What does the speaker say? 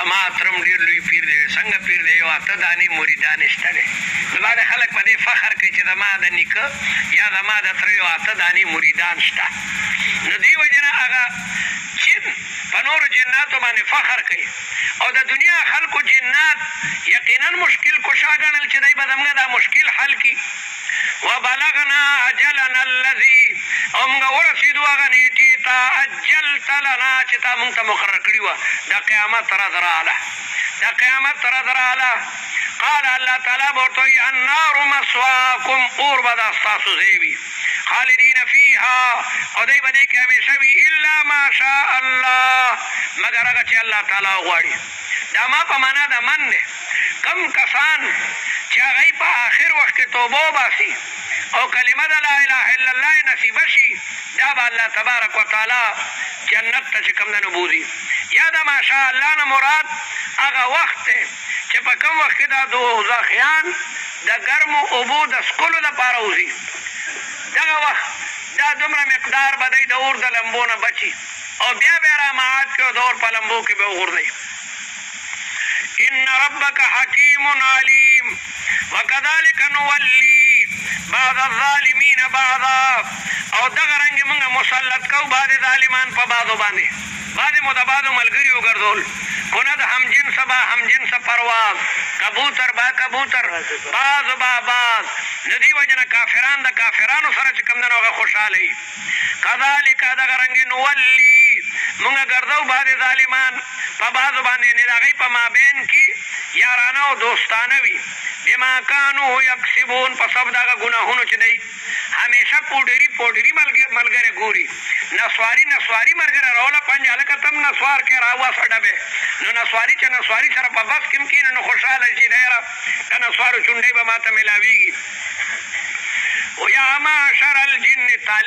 زما ترم ډېر لوی پیر دی. څنګه پیر دی؟ یو اته دانې مریدان شته دی. نو بعضې خلک په دې فخر کوي چې زما د نیکه یا زما د تره یو اته دانې مریدان شته. نو دې وجې نه هغه جن په نورو جناتو باندې فخر کوي او د دنیا خلکو جنات یقینا مشکل کشا ګڼل چې دی به زموږ دا مشکل حل کړي. وبلغنا اجلنا الذي او موږ ورسېدو هغه نیټې ته اجلت لنا چې تا موږ ته مقرر کړي وه. د قیامت ورځ راغله، د قیامت ورځ راغله. قال الله تعالی به ورته وایي النار مثواکم، اور به دا ستاسو ځای وي، خالدین فیها او دی به دې کې همیشه وي الا ما شاء الله، مګر هغه چې الله تعالی وغواړي. دا ما په معنا د من دی. کم کسان چې هغوی په آخر وخت کې توبه وباسي او کلمه د لا اله الا الله یې نصیبه شي، دا به الله تبارک وتعالی جنت ته چې کوم دی نو بوځي. یا د ماشاء الله نه مراد هغه وخت دی چې په کوم وخت کې دا دوزخیان د ګرمو اوبو د څښلو دپاره وځي. دغه وخت دا دومره مقدار به دی د اور د لمبو نه بچي او بیا به یې رامعاد کړي او د اور په لمبو کې به وغورځوي. ان ربک حکیم علیم وکذلک نولی بعض الظالمین بعضا، او دغه رنګې موږ مسلط کوو بعضې ظالمان په بعضو باندې. بعضې مو د بعضو ملګري وګرځول، خو نه د همجنسه به همجنسه پرواز، کبوتر با کبوتر، باز با باز. نو دې وجې نه کافران د کافرانو سره چې کوم دی نو هغه خوشحاله وي. کذلک دغه رنګې نولي موږ ګرځو بعضې ظالمان په بعضو باندې، یعنې د هغوی په مابین کې یارانه او دوستانه وي. بما کانو یکسبون، په سبب د هغه ګناهونو چې دی همیشه پوډري ملګری ګوري، نسواري ملګری راوله پنجه هلکه تم نسوار کې راواسه ډبې. نو نسواري چې نسواري سره په بس کې هم کښېني نو خوشحاله شي دی یاره د نسوارو چونډۍ به ما ته میلاویږي. یا معشر الجن طالب